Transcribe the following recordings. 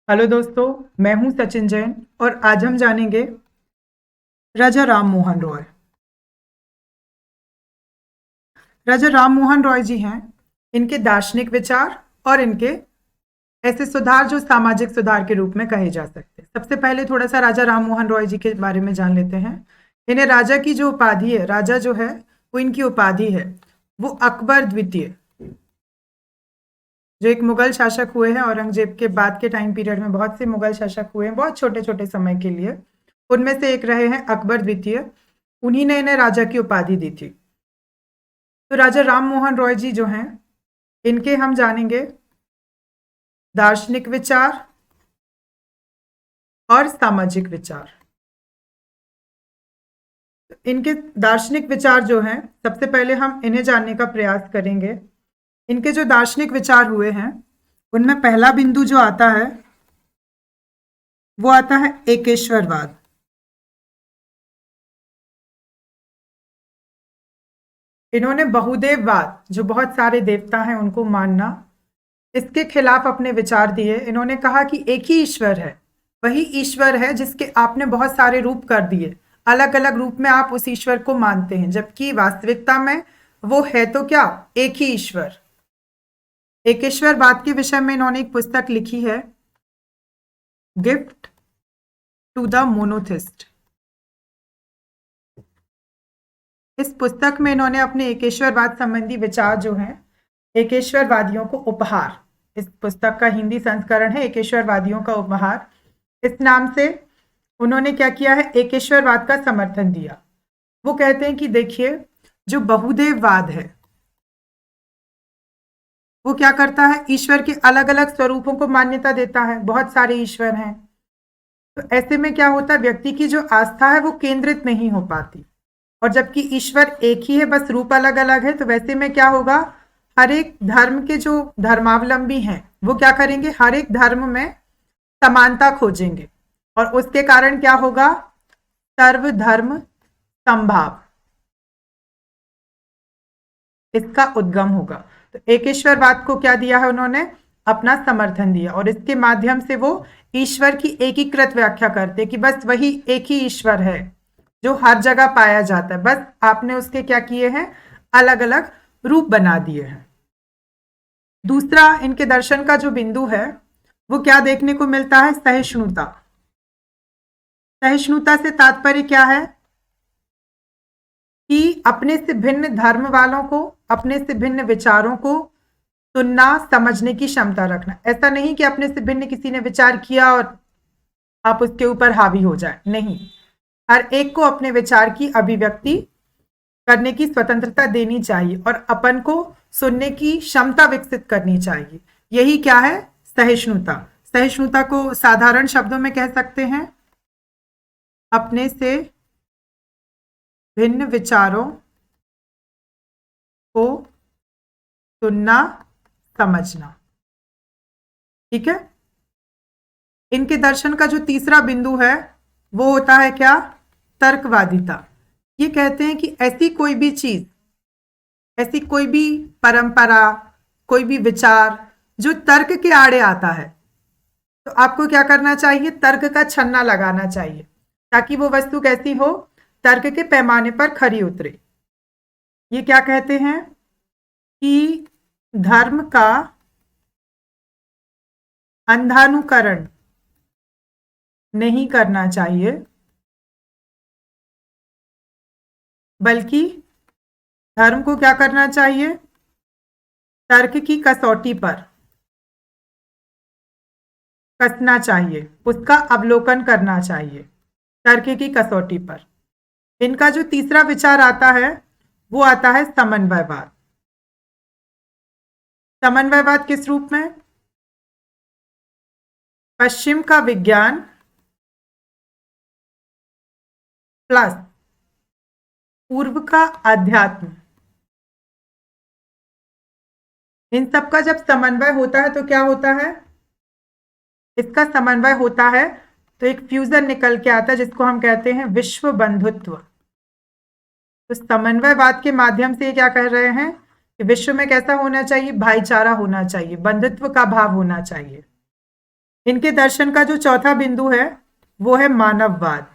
Hello दोस्तों, मैं हूं सचिन जैन और आज हम जानेंगे राजा राम मोहन रॉय। राजा राम मोहन रॉय जी हैं, इनके दार्शनिक विचार और इनके ऐसे सुधार जो सामाजिक सुधार के रूप में कहे जा सकते हैं। सबसे पहले थोड़ा सा राजा राम मोहन रॉय जी के बारे में जान लेते हैं। इन्हें राजा की जो उपाधि है, राजा जो है वो इनकी उपाधि है, वो अकबर द्वितीय जो एक मुगल शासक हुए हैं। औरंगजेब के बाद के टाइम पीरियड में बहुत से मुगल शासक हुए हैं, बहुत छोटे छोटे समय के लिए। उनमें से एक रहे हैं अकबर द्वितीय। उन्हीं ने इन्हें राजा की उपाधि दी थी। तो राजा राम मोहन रॉय जी जो हैं, इनके हम जानेंगे दार्शनिक विचार और सामाजिक विचार। इनके दार्शनिक विचार जो हैं, सबसे पहले हम इन्हें जानने का प्रयास करेंगे। इनके जो दार्शनिक विचार हुए हैं, उनमें पहला बिंदु जो आता है वो आता है एकेश्वरवाद। इन्होंने बहुदेववाद, जो बहुत सारे देवता हैं उनको मानना, इसके खिलाफ अपने विचार दिए। इन्होंने कहा कि एक ही ईश्वर है, वही ईश्वर है जिसके आपने बहुत सारे रूप कर दिए, अलग अलग रूप में आप उस ईश्वर को मानते हैं, जबकि वास्तविकता में वो है तो क्या, एक ही ईश्वर। एकेश्वरवाद के विषय में इन्होंने एक पुस्तक लिखी है, गिफ्ट टू द मोनोथिस्ट। इस पुस्तक में इन्होंने अपने एकेश्वरवाद संबंधी विचार जो हैं, एकेश्वरवादियों को उपहार, इस पुस्तक का हिंदी संस्करण है एकेश्वरवादियों का उपहार, इस नाम से उन्होंने क्या किया है, एकेश्वरवाद का समर्थन दिया। वो कहते हैं कि देखिए, जो बहुदेववाद है वो क्या करता है, ईश्वर के अलग अलग स्वरूपों को मान्यता देता है, बहुत सारे ईश्वर हैं। तो ऐसे में क्या होता है, व्यक्ति की जो आस्था है वो केंद्रित नहीं हो पाती। और जबकि ईश्वर एक ही है, बस रूप अलग अलग है, तो वैसे में क्या होगा, हर एक धर्म के जो धर्मावलंबी हैं वो क्या करेंगे, हर एक धर्म में समानता खोजेंगे और उसके कारण क्या होगा, सर्वधर्म संभाव, इसका उद्गम होगा। तो एकेश्वरवाद को क्या दिया है उन्होंने, अपना समर्थन दिया, और इसके माध्यम से वो ईश्वर की एकीकृत व्याख्या करते कि बस वही एक ही ईश्वर है जो हर जगह पाया जाता है, बस आपने उसके क्या किए हैं, अलग अलग रूप बना दिए हैं। दूसरा इनके दर्शन का जो बिंदु है वो क्या देखने को मिलता है, सहिष्णुता। सहिष्णुता से तात्पर्य क्या है कि अपने से भिन्न धर्म वालों को, अपने से भिन्न विचारों को सुनना, समझने की क्षमता रखना। ऐसा नहीं कि अपने से भिन्न किसी ने विचार किया और आप उसके ऊपर हावी हो जाए, नहीं, हर एक को अपने विचार की अभिव्यक्ति करने की स्वतंत्रता देनी चाहिए और अपन को सुनने की क्षमता विकसित करनी चाहिए। यही क्या है, सहिष्णुता। सहिष्णुता को साधारण शब्दों में कह सकते हैं, अपने से भिन्न विचारों को सुनना, समझना। ठीक है। इनके दर्शन का जो तीसरा बिंदु है वो होता है क्या, तर्कवादिता। ये कहते हैं कि ऐसी कोई भी चीज, ऐसी कोई भी परंपरा, कोई भी विचार जो तर्क के आड़े आता है, तो आपको क्या करना चाहिए, तर्क का छन्ना लगाना चाहिए, ताकि वो वस्तु कैसी हो, तर्क के पैमाने पर खरी उतरे। ये क्या कहते हैं कि धर्म का अंधानुकरण नहीं करना चाहिए, बल्कि धर्म को क्या करना चाहिए, तर्क की कसौटी पर कसना चाहिए, उसका अवलोकन करना चाहिए तर्क की कसौटी पर। इनका जो तीसरा विचार आता है वो आता है समन्वयवाद। समन्वयवाद किस रूप में, पश्चिम का विज्ञान प्लस पूर्व का अध्यात्म, इन सब का जब समन्वय होता है तो क्या होता है, इसका समन्वय होता है तो एक फ्यूजन निकल के आता है जिसको हम कहते हैं विश्व बंधुत्व। तो समन्वयवाद के माध्यम से क्या कह रहे हैं कि विश्व में कैसा होना चाहिए, भाईचारा होना चाहिए, बंधुत्व का भाव होना चाहिए। इनके दर्शन का जो चौथा बिंदु है वो है मानववाद।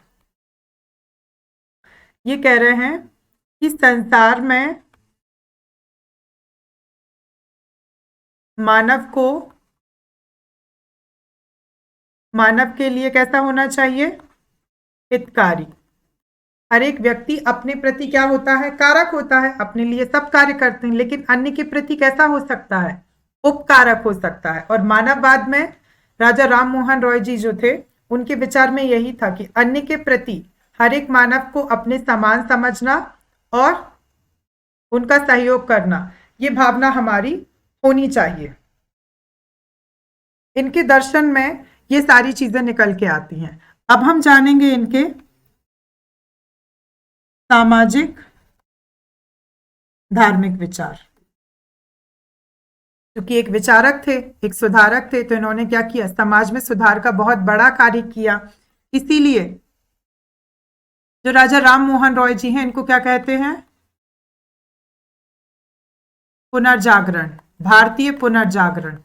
ये कह रहे हैं कि संसार में मानव के लिए कैसा होना चाहिए? हितकारी। हर एक व्यक्ति अपने प्रति क्या होता है? कारक होता है। अपने लिए सब कार्य करते हैं, लेकिन अन्य के प्रति कैसा हो सकता है? उपकारक हो सकता है। और मानववाद में राजा राम मोहन रॉय जी जो थे, उनके विचार में यही था कि अन्य के प्रति हर एक मानव को अपने समान समझना और उनका सहयोग करना, ये भावना हमारी होनी चाहिए। इनके दर्शन में ये सारी चीजें निकल के आती हैं। अब हम जानेंगे इनके सामाजिक धार्मिक विचार। क्योंकि एक विचारक थे, एक सुधारक थे, तो इन्होंने क्या किया? समाज में सुधार का बहुत बड़ा कार्य किया। इसीलिए जो राजा राम मोहन रॉय जी हैं, इनको क्या कहते हैं? पुनर्जागरण, भारतीय पुनर्जागरण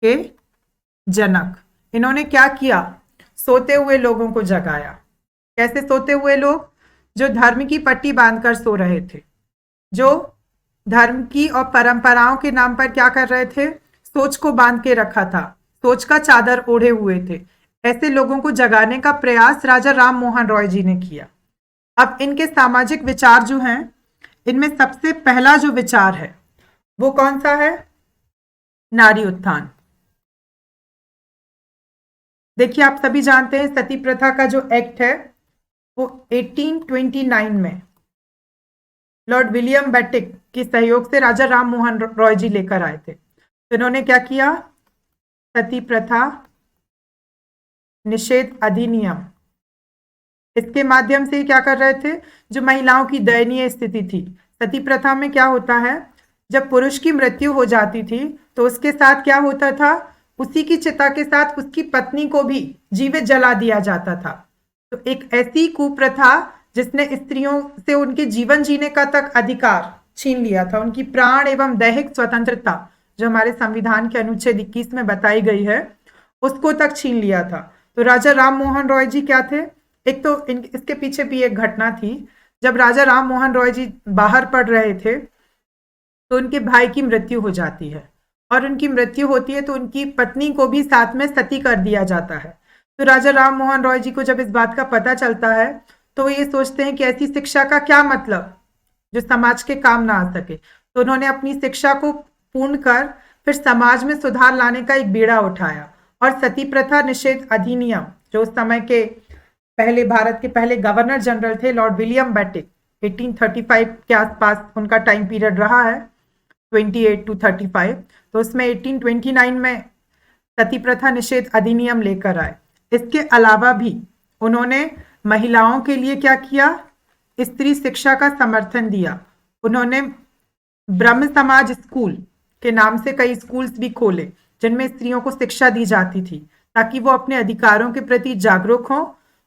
के जनक। इन्होंने क्या किया? सोते हुए लोगों को जगाया। कैसे सोते हुए लोग? जो धर्म की पट्टी बांधकर सो रहे थे, जो धर्म की और परंपराओं के नाम पर क्या कर रहे थे? सोच को बांध के रखा था, सोच का चादर ओढ़े हुए थे। ऐसे लोगों को जगाने का प्रयास राजा राम मोहन रॉय जी ने किया। अब इनके सामाजिक विचार जो हैं, इनमें सबसे पहला जो विचार है वो कौन सा है? नारी उत्थान। देखिए, आप सभी जानते हैं सती प्रथा का जो एक्ट है वो 1829 में लॉर्ड विलियम बेटिक के सहयोग से राजा राम मोहन रॉय जी लेकर आए थे। तो इन्होंने क्या किया? सती प्रथा निषेध अधिनियम, इसके माध्यम से क्या कर रहे थे? जो महिलाओं की दयनीय स्थिति थी, सती प्रथा में क्या होता है, जब पुरुष की मृत्यु हो जाती थी तो उसके साथ क्या होता था? उसी की चिता के साथ उसकी पत्नी को भी जीवित जला दिया जाता था। तो एक ऐसी कुप्रथा जिसने स्त्रियों से उनके जीवन जीने का तक अधिकार छीन लिया था, उनकी प्राण एवं दैहिक स्वतंत्रता जो हमारे संविधान के अनुच्छेद 21 में बताई गई है, उसको तक छीन लिया था। तो राजा राम मोहन रॉय जी क्या थे? एक तो इसके पीछे भी एक घटना थी। जब राजा राम मोहन रॉय जी बाहर पढ़ रहे थे तो उनके भाई की मृत्यु हो जाती है, और उनकी मृत्यु होती है तो उनकी पत्नी को भी साथ में सती कर दिया जाता है। तो राजा राम मोहन रॉय जी को जब इस बात का पता चलता है तो वो ये सोचते हैं कि ऐसी शिक्षा का क्या मतलब जो समाज के काम ना आ सके। तो उन्होंने अपनी शिक्षा को पूर्ण कर फिर समाज में सुधार लाने का एक बीड़ा उठाया, और सती प्रथा निषेध अधिनियम जो उस समय के पहले भारत के पहले गवर्नर जनरल थे लॉर्ड विलियम बेटिक, 1835 के आसपास उनका टाइम पीरियड रहा है, 28 to 35। तो उसमें 1829 में सती प्रथा निषेध अधिनियम लेकर आए। इसके अलावा भी उन्होंने महिलाओं के लिए क्या किया? स्त्री शिक्षा का समर्थन दिया। उन्होंने ब्रह्म समाज स्कूल के नाम से कई स्कूल्स भी खोले जिनमें स्त्रियों को शिक्षा दी जाती थी, ताकि वो अपने अधिकारों के प्रति जागरूक हों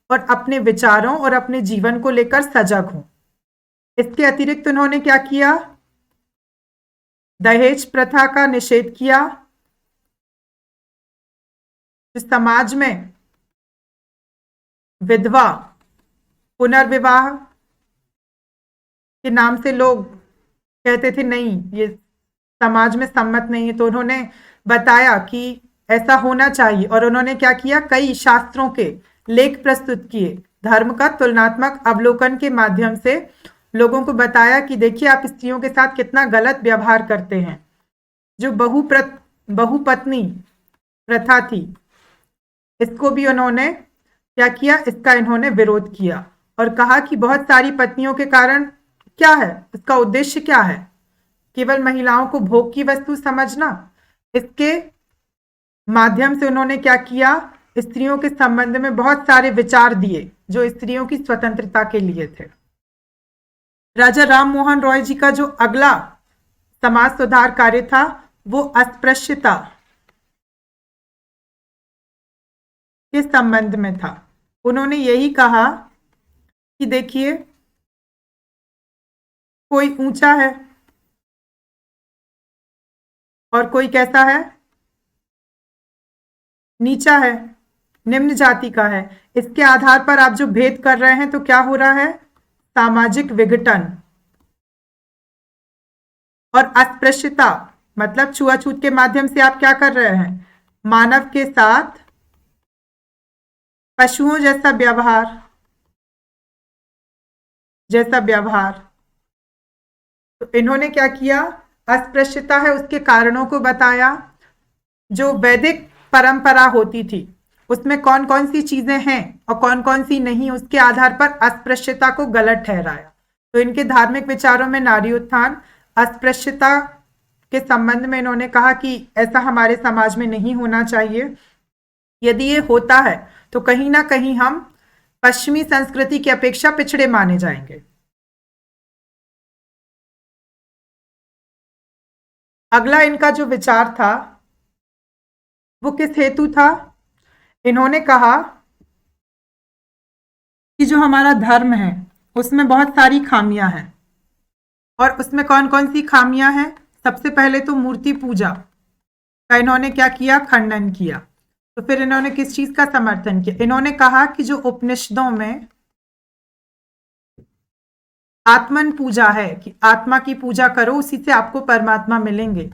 और अपने विचारों और अपने जीवन को लेकर सजग हों। इसके अतिरिक्त उन्होंने क्या किया? दहेज प्रथा का निषेध किया। समाज में विधवा पुनर्विवाह के नाम से लोग कहते थे नहीं, ये समाज में सम्मत नहीं है, तो उन्होंने बताया कि ऐसा होना चाहिए, और उन्होंने क्या किया? कई शास्त्रों के लेख प्रस्तुत किए, धर्म का तुलनात्मक अवलोकन के माध्यम से लोगों को बताया कि देखिए आप स्त्रियों के साथ कितना गलत व्यवहार करते हैं। जो बहुपत्नी प्रथा थी, इसको भी उन्होंने क्या किया? इसका इन्होंने विरोध किया और कहा कि बहुत सारी पत्नियों के कारण क्या है, इसका उद्देश्य क्या है? केवल महिलाओं को भोग की वस्तु समझना। इसके माध्यम से उन्होंने क्या किया? स्त्रियों के संबंध में बहुत सारे विचार दिए जो स्त्रियों की स्वतंत्रता के लिए थे। राजा राम मोहन रॉय जी का जो अगला समाज सुधार कार्य था वो अस्पृश्यता के संबंध में था। उन्होंने यही कहा कि देखिए, कोई ऊंचा है और कोई कैसा है? नीचा है, निम्न जाति का है, इसके आधार पर आप जो भेद कर रहे हैं तो क्या हो रहा है, सामाजिक विघटन। और अस्पृश्यता मतलब छुआछूत के माध्यम से आप क्या कर रहे हैं, मानव के साथ पशुओं जैसा व्यवहार। तो इन्होंने क्या किया, अस्पृश्यता है उसके कारणों को बताया, जो वैदिक परंपरा होती थी उसमें कौन कौन सी चीजें हैं और कौन कौन सी नहीं, उसके आधार पर अस्पृश्यता को गलत ठहराया। तो इनके धार्मिक विचारों में नारी उत्थान, अस्पृश्यता के संबंध में इन्होंने कहा कि ऐसा हमारे समाज में नहीं होना चाहिए, यदि ये होता है तो कहीं ना कहीं हम पश्चिमी संस्कृति की अपेक्षा पिछड़े माने जाएंगे। अगला इनका जो विचार था वो किस हेतु था, इन्होंने कहा कि जो हमारा धर्म है उसमें बहुत सारी खामियां हैं, और उसमें कौन कौन सी खामियां हैं, सबसे पहले तो मूर्ति पूजा का इन्होंने क्या किया, खंडन किया। तो फिर इन्होंने किस चीज का समर्थन किया, इन्होंने कहा कि जो उपनिषदों में आत्मन पूजा है कि आत्मा की पूजा करो उसी से आपको परमात्मा मिलेंगे,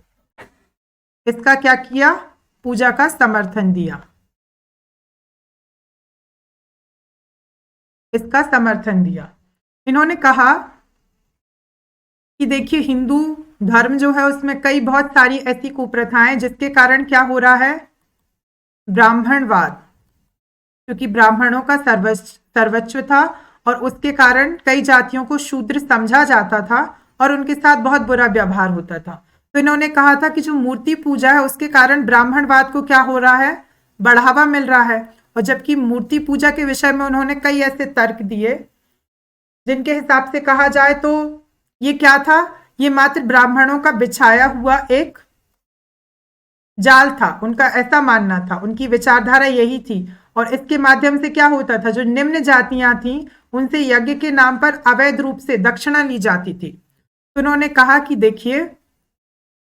इसका क्या किया, पूजा का समर्थन दिया, इसका समर्थन दिया। इन्होंने कहा कि देखिए हिंदू धर्म जो है उसमें कई बहुत सारी ऐसी कुप्रथाएं जिसके कारण क्या हो रहा है, ब्राह्मणवाद, क्योंकि ब्राह्मणों का सर्वोच्च था और उसके कारण कई जातियों को शूद्र समझा जाता था और उनके साथ बहुत बुरा व्यवहार होता था। तो इन्होंने कहा था कि जो मूर्ति पूजा है उसके कारण ब्राह्मणवाद को क्या हो रहा है, बढ़ावा मिल रहा है। और जबकि मूर्ति पूजा के विषय में उन्होंने कई ऐसे तर्क दिए जिनके हिसाब से कहा जाए तो ये क्या था, ये मात्र ब्राह्मणों का बिछाया हुआ एक जाल था, उनका ऐसा मानना था, उनकी विचारधारा यही थी। और इसके माध्यम से क्या होता था, जो निम्न जातियां थीं उनसे यज्ञ के नाम पर अवैध रूप से दक्षिणा ली जाती थी। तो उन्होंने कहा कि देखिए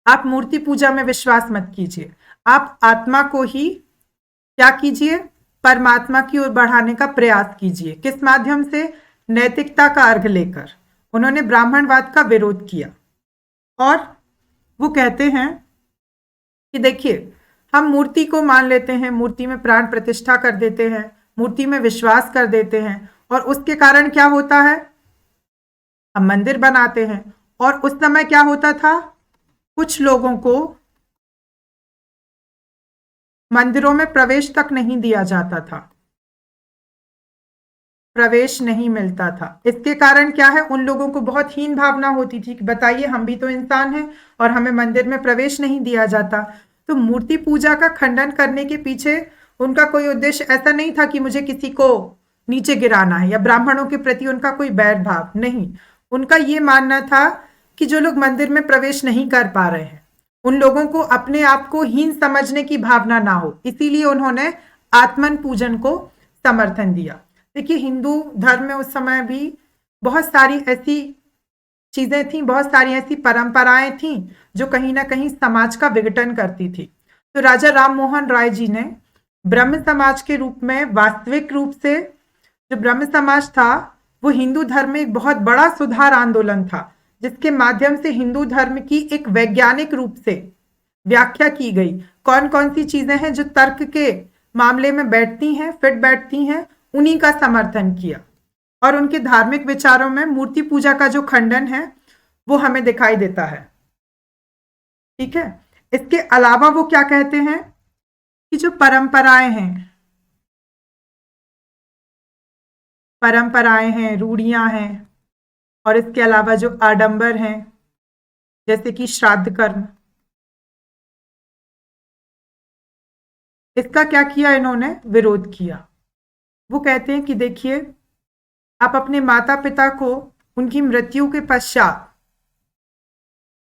आप मूर्ति पूजा में विश्वास मत कीजिए, आप आत्मा को ही क्या कीजिए, परमात्मा की ओर बढ़ाने का प्रयास कीजिए। किस माध्यम से, नैतिकता का अर्घ लेकर। उन्होंने ब्राह्मणवाद का विरोध किया और वो कहते हैं कि देखिए हम मूर्ति को मान लेते हैं, मूर्ति में प्राण प्रतिष्ठा कर देते हैं, मूर्ति में विश्वास कर देते हैं और उसके कारण क्या होता है, हम मंदिर बनाते हैं। और उस समय क्या होता था, कुछ लोगों को मंदिरों में प्रवेश तक नहीं दिया जाता था, प्रवेश नहीं मिलता था। इसके कारण क्या है, उन लोगों को बहुत हीन भावना होती थी कि बताइए हम भी तो इंसान हैं और हमें मंदिर में प्रवेश नहीं दिया जाता। तो मूर्ति पूजा का खंडन करने के पीछे उनका कोई उद्देश्य ऐसा नहीं था कि मुझे किसी को नीचे गिराना है या ब्राह्मणों के प्रति उनका कोई बैर भाव नहीं। उनका ये मानना था कि जो लोग मंदिर में प्रवेश नहीं कर पा रहे हैं उन लोगों को अपने आप को हीन समझने की भावना ना हो, इसीलिए उन्होंने आत्मन पूजन को समर्थन दिया। देखिए हिंदू धर्म में उस समय भी बहुत सारी ऐसी चीजें थी, बहुत सारी ऐसी परंपराएं थी जो कहीं ना कहीं समाज का विघटन करती थी। तो राजा राम मोहन राय जी ने ब्रह्म समाज के रूप में, वास्तविक रूप से जो ब्रह्म समाज था वो हिंदू धर्म में एक बहुत बड़ा सुधार आंदोलन था, जिसके माध्यम से हिंदू धर्म की एक वैज्ञानिक रूप से व्याख्या की गई। कौन कौन सी चीजें हैं जो तर्क के मामले में बैठती हैं, फिट बैठती हैं, उन्हीं का समर्थन किया। और उनके धार्मिक विचारों में मूर्ति पूजा का जो खंडन है वो हमें दिखाई देता है। ठीक है, इसके अलावा वो क्या कहते हैं कि जो परंपराएं हैं, रूढ़ियां हैं और इसके अलावा जो आडंबर हैं जैसे कि श्राद्ध कर्म, इसका क्या किया, इन्होंने विरोध किया। वो कहते हैं कि देखिए आप अपने माता पिता को उनकी मृत्यु के पश्चात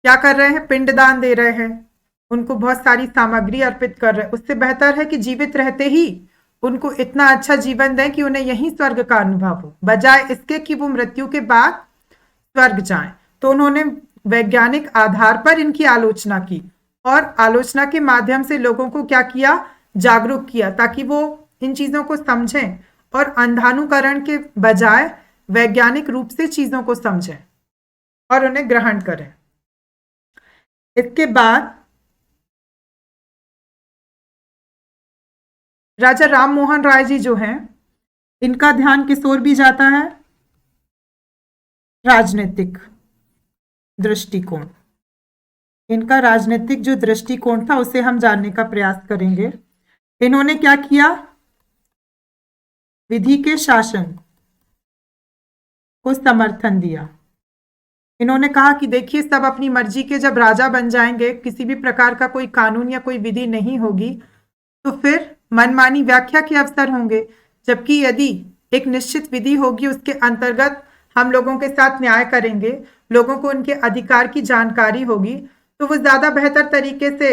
क्या कर रहे हैं, पिंडदान दे रहे हैं, उनको बहुत सारी सामग्री अर्पित कर रहे हैं। उससे बेहतर है कि जीवित रहते ही उनको इतना अच्छा जीवन दें कि उन्हें यही स्वर्ग का अनुभव हो, बजाय इसके कि वो मृत्यु के बाद स्वर्ग जाएं। तो उन्होंने वैज्ञानिक आधार पर इनकी आलोचना की और आलोचना के माध्यम से लोगों को क्या किया, जागरूक किया ताकि वो इन चीजों को समझें और अंधानुकरण के बजाय वैज्ञानिक रूप से चीजों को समझें और उन्हें ग्रहण करें। इसके बाद राजा राम मोहन राय जी जो हैं, इनका ध्यान किस ओर भी जाता है? राजनीतिक दृष्टिकोण। इनका राजनीतिक जो दृष्टिकोण था उसे हम जानने का प्रयास करेंगे। इन्होंने क्या किया? विधि के शासन को समर्थन दिया। इन्होंने कहा कि देखिए, सब अपनी मर्जी के जब राजा बन जाएंगे, किसी भी प्रकार का कोई कानून या कोई विधि नहीं होगी, तो फिर मनमानी व्याख्या के अवसर होंगे। जबकि यदि एक निश्चित विधि होगी, उसके अंतर्गत हम लोगों के साथ न्याय करेंगे, लोगों को उनके अधिकार की जानकारी होगी, तो वो ज्यादा बेहतर तरीके से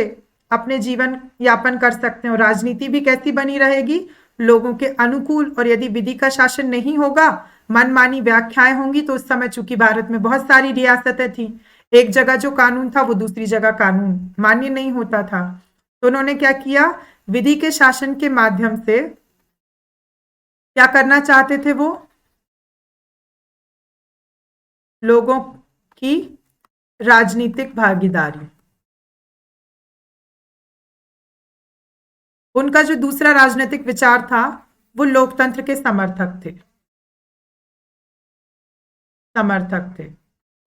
अपने जीवन यापन कर सकते हैं। और राजनीति भी कैसी बनी रहेगी? लोगों के अनुकूल। और यदि विधि का शासन नहीं होगा, मनमानी व्याख्याएं होंगी, तो उस समय चूंकि भारत में बहुत सारी रियासतें थी, एक जगह जो कानून था वो दूसरी जगह कानून मान्य नहीं होता था। तो उन्होंने क्या किया? विधि के शासन के माध्यम से क्या करना चाहते थे? वो लोगों की राजनीतिक भागीदारी। उनका जो दूसरा राजनीतिक विचार था वो लोकतंत्र के समर्थक थे।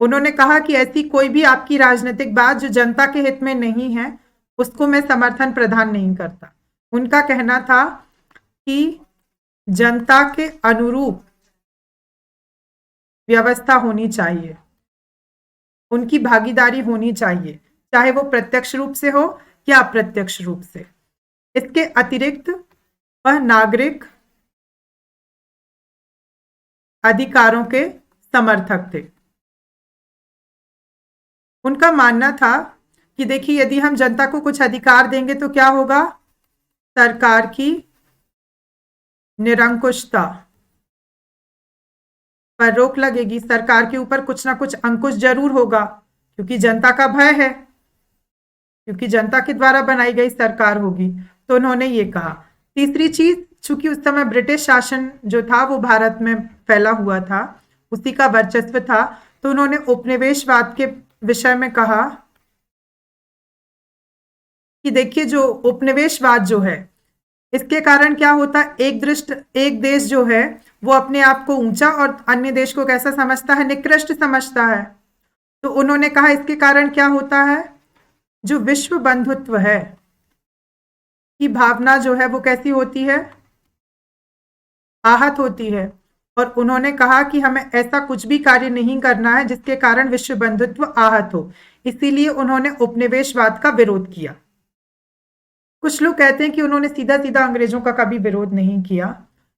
उन्होंने कहा कि ऐसी कोई भी आपकी राजनीतिक बात जो जनता के हित में नहीं है, उसको मैं समर्थन प्रदान नहीं करता। उनका कहना था कि जनता के अनुरूप व्यवस्था होनी चाहिए, उनकी भागीदारी होनी चाहिए, चाहे वो प्रत्यक्ष रूप से हो या अप्रत्यक्ष रूप से। इसके अतिरिक्त वह नागरिक अधिकारों के समर्थक थे। उनका मानना था कि देखिए, यदि हम जनता को कुछ अधिकार देंगे तो क्या होगा? सरकार की निरंकुशता पर रोक लगेगी, सरकार के ऊपर कुछ ना कुछ अंकुश जरूर होगा, क्योंकि जनता का भय है, क्योंकि जनता के द्वारा बनाई गई सरकार होगी। तो उन्होंने ये कहा। तीसरी चीज, चूंकि उस समय ब्रिटिश शासन जो था वो भारत में फैला हुआ था, उसी का वर्चस्व था, तो उन्होंने उपनिवेशवाद के विषय में कहा कि देखिए, जो उपनिवेशवाद जो है, इसके कारण क्या होता है? एक देश जो है वो अपने आप को ऊंचा और अन्य देश को कैसा समझता है? निकृष्ट समझता है। तो उन्होंने कहा इसके कारण क्या होता है? जो विश्व बंधुत्व है की भावना जो है वो कैसी होती है? आहत होती है। और उन्होंने कहा कि हमें ऐसा कुछ भी कार्य नहीं करना है जिसके कारण विश्व बंधुत्व आहत हो। इसीलिए उन्होंने उपनिवेशवाद का विरोध किया। कुछ लोग कहते हैं कि उन्होंने सीधा सीधा अंग्रेजों का कभी विरोध नहीं किया।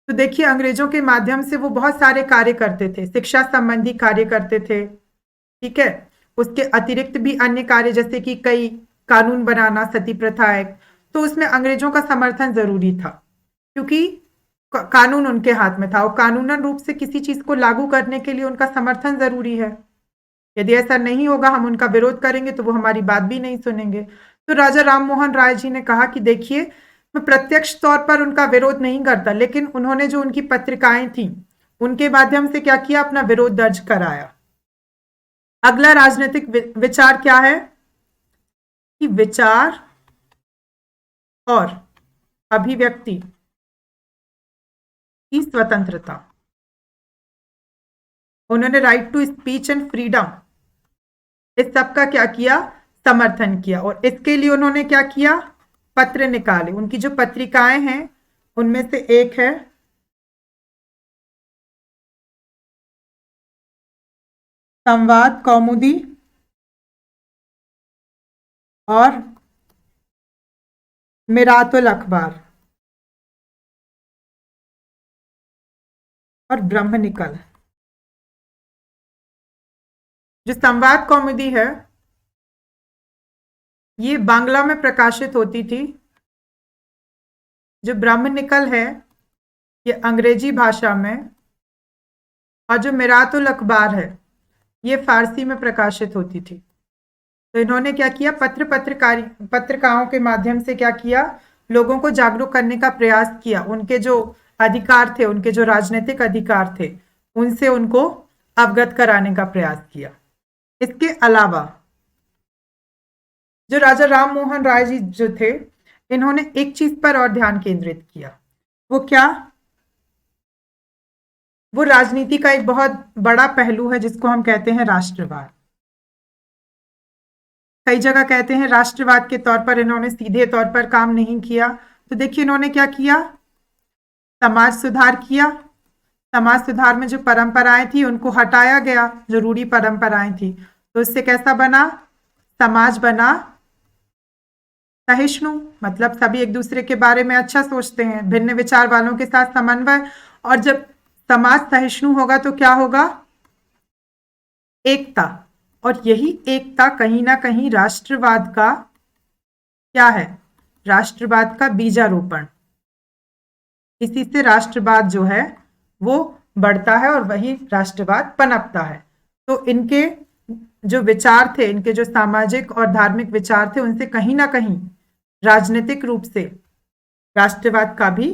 तो देखिए, अंग्रेजों के माध्यम से वो बहुत सारे कार्य करते थे, शिक्षा संबंधी कार्य करते थे, ठीक है। उसके अतिरिक्त भी अन्य कार्य, जैसे कि कई कानून बनाना, सती प्रथा एक्ट, तो उसमें अंग्रेजों का समर्थन जरूरी था, क्योंकि कानून उनके हाथ में था और कानूनन रूप से किसी चीज को लागू करने के लिए उनका समर्थन जरूरी है। यदि ऐसा नहीं होगा, हम उनका विरोध करेंगे तो वो हमारी बात भी नहीं सुनेंगे। तो राजा राम मोहन राय जी ने कहा कि देखिए, मैं प्रत्यक्ष तौर पर उनका विरोध नहीं करता, लेकिन उन्होंने जो उनकी पत्रिकाएं थी उनके माध्यम से क्या किया? अपना विरोध दर्ज कराया। अगला राजनीतिक विचार क्या है? कि विचार और अभिव्यक्ति की स्वतंत्रता। उन्होंने right to speech and freedom, इस सब का क्या किया? समर्थन किया। और इसके लिए उन्होंने क्या किया? पत्र निकाले। उनकी जो पत्रिकाएं हैं उनमें से एक है संवाद कौमुदी और मिरातुल अखबार और ब्रह्मनिकल। जो संवाद कौमुदी है ये बांग्ला में प्रकाशित होती थी। जो ब्रह्मनिकल है ये अंग्रेजी भाषा में, और जो मिरातुल अखबार है ये फारसी में प्रकाशित होती थी। तो इन्होंने क्या किया? पत्रकारों के माध्यम से क्या किया? लोगों को जागरूक करने का प्रयास किया, उनके जो अधिकार थे, उनके जो राजनीतिक अधिकार थे, उनसे उनको अवगत कराने का प्रयास किया। इसके अलावा जो राजा राम मोहन राय जी जो थे, इन्होंने एक चीज पर और ध्यान केंद्रित किया। वो क्या? वो राजनीति का एक बहुत बड़ा पहलू है जिसको हम कहते हैं राष्ट्रवाद। कई जगह कहते हैं राष्ट्रवाद के तौर पर इन्होंने सीधे तौर पर काम नहीं किया। तो देखिए इन्होंने क्या किया, समाज सुधार किया। समाज सुधार में जो परंपराएं थी उनको हटाया गया, जो रूढ़ी परंपराएं थी, तो इससे कैसा बना? समाज बना सहिष्णु, मतलब सभी एक दूसरे के बारे में अच्छा सोचते हैं, भिन्न विचार वालों के साथ समन्वय। और जब समाज सहिष्णु होगा तो क्या होगा? एकता। और यही एकता कहीं ना कहीं राष्ट्रवाद का क्या है? राष्ट्रवाद का बीजारोपण। इसी से राष्ट्रवाद जो है वो बढ़ता है और वही राष्ट्रवाद पनपता है। तो इनके जो विचार थे, इनके जो सामाजिक और धार्मिक विचार थे, उनसे कहीं ना कहीं राजनीतिक रूप से राष्ट्रवाद का भी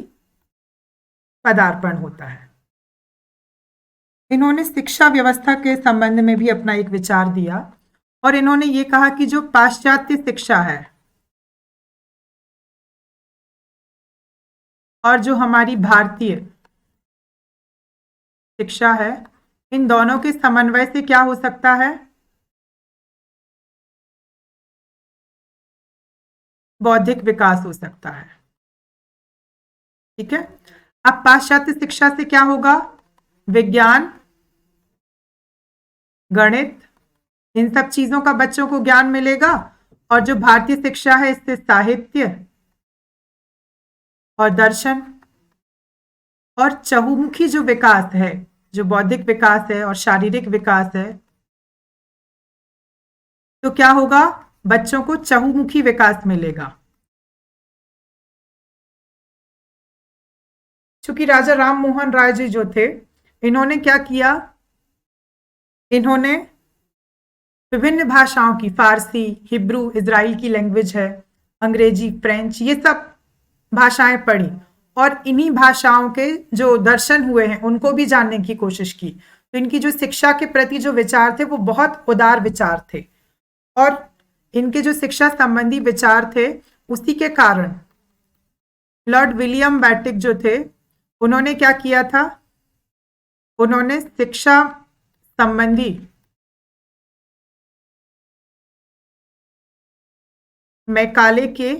पदार्पण होता है। इन्होंने शिक्षा व्यवस्था के संबंध में भी अपना एक विचार दिया और इन्होंने ये कहा कि जो पाश्चात्य शिक्षा है और जो हमारी भारतीय शिक्षा है, इन दोनों के समन्वय से क्या हो सकता है? बौद्धिक विकास हो सकता है। ठीक है। अब पाश्चात्य शिक्षा से क्या होगा? विज्ञान, गणित, इन सब चीजों का बच्चों को ज्ञान मिलेगा। और जो भारतीय शिक्षा है इससे साहित्य और दर्शन और चहुमुखी जो विकास है, जो बौद्धिक विकास है और शारीरिक विकास है, तो क्या होगा? बच्चों को चहुमुखी विकास मिलेगा। क्योंकि राजा राम मोहन राय जी जो थे, इन्होंने क्या किया? इन्होंने विभिन्न भाषाओं की, फारसी, हिब्रू, इजराइल की लैंग्वेज है, अंग्रेजी, फ्रेंच, ये सब भाषाएं पढ़ी और इन्हीं भाषाओं के जो दर्शन हुए हैं उनको भी जानने की कोशिश की। तो इनकी जो शिक्षा के प्रति जो विचार थे वो बहुत उदार विचार थे और इनके जो शिक्षा संबंधी विचार थे उसी के कारण लॉर्ड विलियम बेटिक जो थे, उन्होंने क्या किया था? उन्होंने शिक्षा संबंधी मैकाले के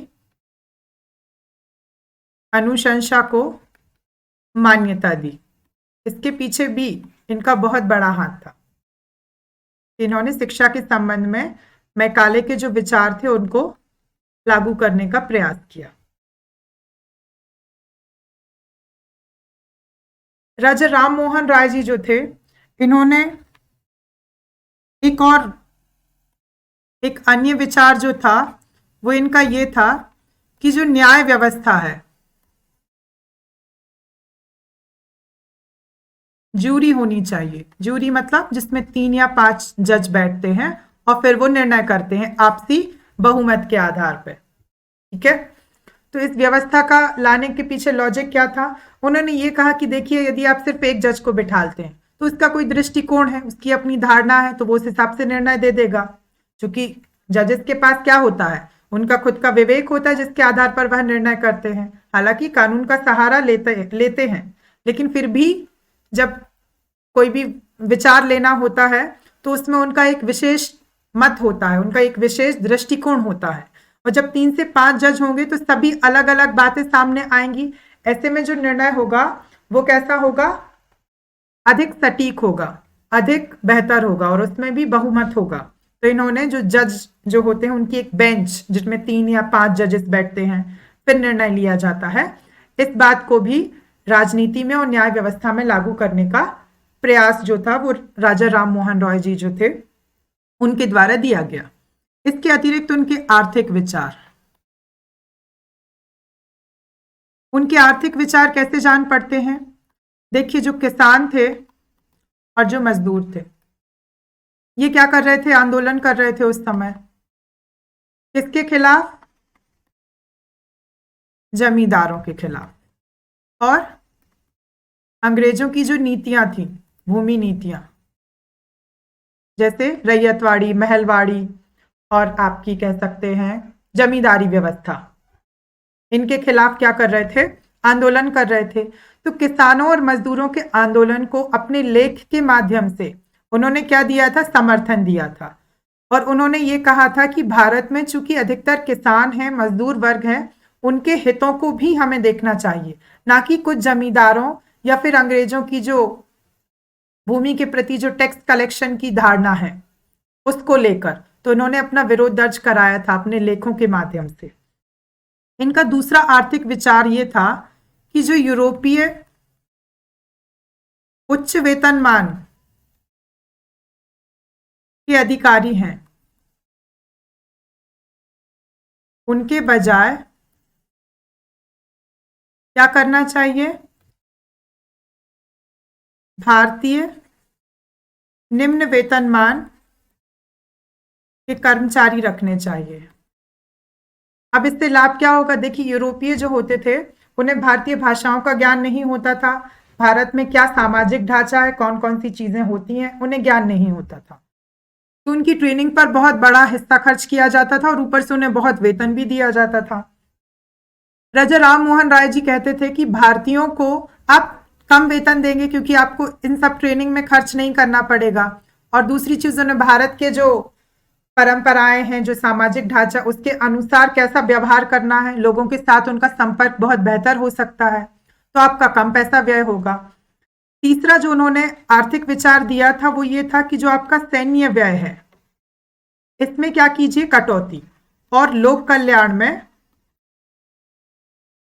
अनुशंसा को मान्यता दी। इसके पीछे भी इनका बहुत बड़ा हाथ था। इन्होंने शिक्षा के संबंध में मैकाले के जो विचार थे उनको लागू करने का प्रयास किया। राजा राम मोहन राय जी जो थे, इन्होंने एक अन्य विचार जो था वो इनका ये था कि जो न्याय व्यवस्था है, जूरी होनी चाहिए। जूरी मतलब जिसमें 3 या 5 जज बैठते हैं और फिर वो निर्णय करते हैं आपसी बहुमत के आधार पर। ठीक है। तो इस व्यवस्था का लाने के पीछे लॉजिक क्या था? उन्होंने ये कहा कि देखिए, यदि आप सिर्फ एक जज को बिठाते हैं तो उसका कोई दृष्टिकोण है, उसकी अपनी धारणा है, तो वो उस हिसाब से निर्णय दे देगा। क्योंकि जजेस के पास क्या होता है? उनका खुद का विवेक होता है जिसके आधार पर वह निर्णय करते हैं। हालांकि कानून का सहारा लेते हैं, लेकिन फिर भी जब कोई भी विचार लेना होता है तो उसमें उनका एक विशेष मत होता है, उनका एक विशेष दृष्टिकोण होता है। और जब 3 से 5 जज होंगे तो सभी अलग अलग बातें सामने आएंगी। ऐसे में जो निर्णय होगा वो कैसा होगा? अधिक सटीक होगा, अधिक बेहतर होगा और उसमें भी बहुमत होगा। तो इन्होंने जो जज जो होते हैं उनकी एक बेंच जिसमें 3 या 5 जजेस बैठते हैं, फिर निर्णय लिया जाता है, इस बात को भी राजनीति में और न्याय व्यवस्था में लागू करने का प्रयास जो था वो राजा राम मोहन रॉय जी जो थे उनके द्वारा दिया गया। इसके अतिरिक्त उनके आर्थिक विचार, उनके आर्थिक विचार कैसे जान पड़ते हैं? देखिए, जो किसान थे और जो मजदूर थे, ये क्या कर रहे थे? आंदोलन कर रहे थे उस समय। किसके खिलाफ? जमींदारों के खिलाफ। और अंग्रेजों की जो नीतियां थी, भूमि नीतियां, जैसे रैयतवाड़ी, महलवाड़ी और आपकी कह सकते हैं जमींदारी व्यवस्था, इनके खिलाफ क्या कर रहे थे? आंदोलन कर रहे थे। तो किसानों और मजदूरों के आंदोलन को अपने लेख के माध्यम से उन्होंने क्या दिया था? समर्थन दिया था। और उन्होंने ये कहा था कि भारत में चूंकि अधिकतर किसान हैं, मजदूर वर्ग हैं, उनके हितों को भी हमें देखना चाहिए, ना कि कुछ जमींदारों या फिर अंग्रेजों की जो भूमि के प्रति जो टैक्स कलेक्शन की धारणा है उसको लेकर। तो इन्होंने अपना विरोध दर्ज कराया था अपने लेखों के माध्यम से। इनका दूसरा आर्थिक विचार ये था कि जो यूरोपीय उच्च वेतनमान के अधिकारी हैं, उनके बजाय क्या करना चाहिए? भारतीय निम्न वेतनमान के कर्मचारी रखने चाहिए। अब इससे लाभ क्या होगा? देखिए, यूरोपीय जो होते थे उन्हें भारतीय भाषाओं का ज्ञान नहीं होता था, भारत में क्या सामाजिक ढांचा है, कौन कौन सी चीजें होती हैं, उन्हें ज्ञान नहीं होता था। तो उनकी ट्रेनिंग पर बहुत बड़ा हिस्सा खर्च किया जाता था और ऊपर से उन्हें बहुत वेतन भी दिया जाता था। राजा राम मोहन राय जी कहते थे कि भारतीयों को आप कम वेतन देंगे क्योंकि आपको इन सब ट्रेनिंग में खर्च नहीं करना पड़ेगा, और दूसरी चीज उन्हें भारत के जो परंपराएं हैं, जो सामाजिक ढांचा, उसके अनुसार कैसा व्यवहार करना है, लोगों के साथ उनका संपर्क बहुत बेहतर हो सकता है, तो आपका कम पैसा व्यय होगा। तीसरा जो उन्होंने आर्थिक विचार दिया था वो ये था कि जो आपका सैन्य व्यय है इसमें क्या कीजिए? कटौती, और लोक कल्याण में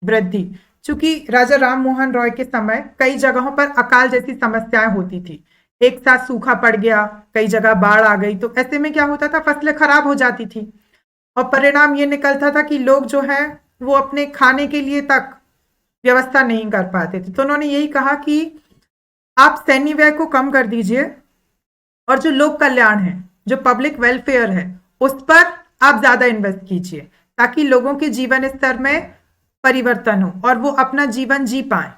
वृद्धि। चूंकि राजा राम मोहन रॉय के समय कई जगहों पर अकाल जैसी समस्याएं होती थी, एक साथ सूखा पड़ गया, कई जगह बाढ़ आ गई, तो ऐसे में क्या होता था? फसलें खराब हो जाती थी और परिणाम ये निकलता था कि लोग जो है वो अपने खाने के लिए तक व्यवस्था नहीं कर पाते थे। तो उन्होंने यही कहा कि आप सैन्य व्यय को कम कर दीजिए और जो लोक कल्याण है, जो पब्लिक वेलफेयर है, उस पर आप ज्यादा इन्वेस्ट कीजिए ताकि लोगों के जीवन स्तर में परिवर्तन हो और वो अपना जीवन जी पाए।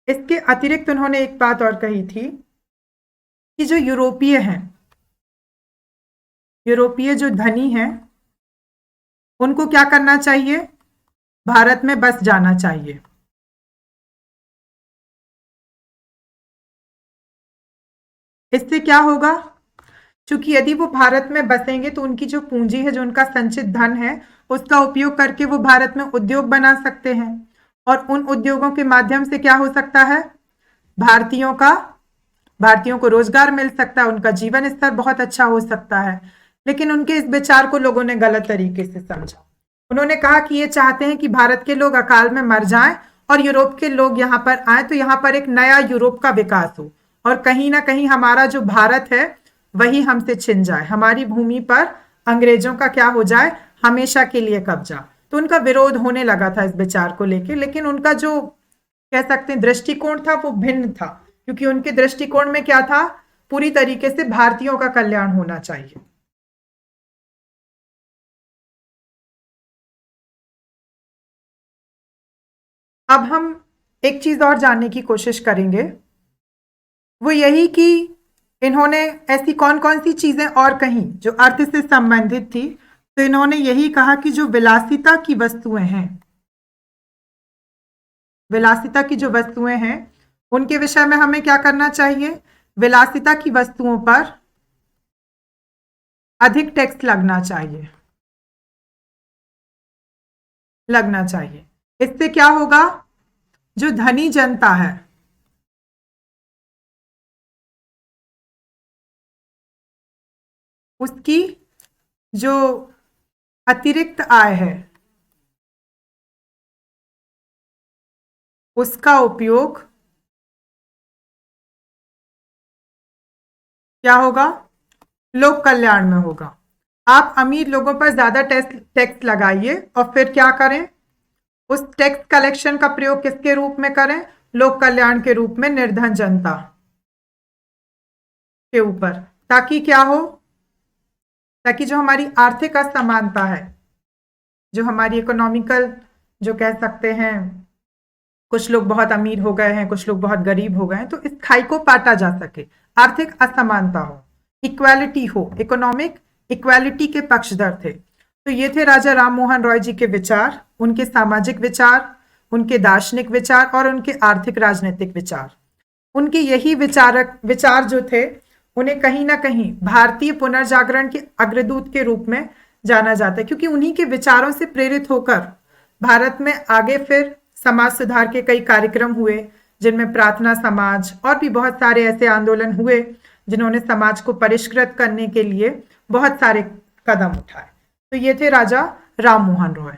इसके अतिरिक्त उन्होंने एक बात और कही थी कि जो यूरोपीय हैं, यूरोपीय जो धनी हैं, उनको क्या करना चाहिए? भारत में बस जाना चाहिए। इससे क्या होगा? क्योंकि यदि वो भारत में बसेंगे तो उनकी जो पूंजी है, जो उनका संचित धन है, उसका उपयोग करके वो भारत में उद्योग बना सकते हैं और उन उद्योगों के माध्यम से क्या हो सकता है? भारतीयों को रोजगार मिल सकता है, उनका जीवन स्तर बहुत अच्छा हो सकता है। लेकिन उनके इस विचार को लोगों ने गलत तरीके से समझा। उन्होंने कहा कि ये चाहते हैं कि भारत के लोग अकाल में मर जाएं और यूरोप के लोग यहाँ पर आए तो यहाँ पर एक नया यूरोप का विकास हो और कहीं ना कहीं हमारा जो भारत है वही हमसे छिन जाए, हमारी भूमि पर अंग्रेजों का क्या हो जाए? हमेशा के लिए कब्जा। तो उनका विरोध होने लगा था इस विचार को लेकर, लेकिन उनका जो कह सकते हैं दृष्टिकोण था वो भिन्न था, क्योंकि उनके दृष्टिकोण में क्या था? पूरी तरीके से भारतीयों का कल्याण होना चाहिए। अब हम एक चीज और जानने की कोशिश करेंगे, वो यही कि इन्होंने ऐसी कौन कौन सी चीजें और कही जो अर्थ से संबंधित थी। तो इन्होंने यही कहा कि जो विलासिता की वस्तुएं हैं, विलासिता की जो वस्तुएं हैं उनके विषय में हमें क्या करना चाहिए? विलासिता की वस्तुओं पर अधिक टैक्स लगना चाहिए। इससे क्या होगा? जो धनी जनता है उसकी जो अतिरिक्त आय है उसका उपयोग क्या होगा? लोक कल्याण में होगा। आप अमीर लोगों पर ज्यादा टैक्स लगाइए और फिर क्या करें? उस टैक्स कलेक्शन का प्रयोग किसके रूप में करें? लोक कल्याण के रूप में, निर्धन जनता के ऊपर। ताकि क्या हो? ताकि जो हमारी आर्थिक असमानता है जो हमारी इकोनॉमिकल, जो कह सकते हैं, कुछ लोग बहुत अमीर हो गए हैं, कुछ लोग बहुत गरीब हो गए हैं, तो इस खाई को पाटा जा सके, आर्थिक असमानता हो, इक्वालिटी हो, इकोनॉमिक इक्वालिटी के पक्षधर थे। तो ये थे राजा राम मोहन रॉय जी के विचार, उनके सामाजिक विचार, उनके दार्शनिक विचार और उनके आर्थिक राजनीतिक विचार। उनके यही विचार जो थे, उन्हें कहीं ना कहीं भारतीय पुनर्जागरण के अग्रदूत के रूप में जाना जाता है, क्योंकि उन्हीं के विचारों से प्रेरित होकर भारत में आगे फिर समाज सुधार के कई कार्यक्रम हुए, जिनमें प्रार्थना समाज और भी बहुत सारे ऐसे आंदोलन हुए जिन्होंने समाज को परिष्कृत करने के लिए बहुत सारे कदम उठाए। तो ये थे राजा राम मोहन रॉय।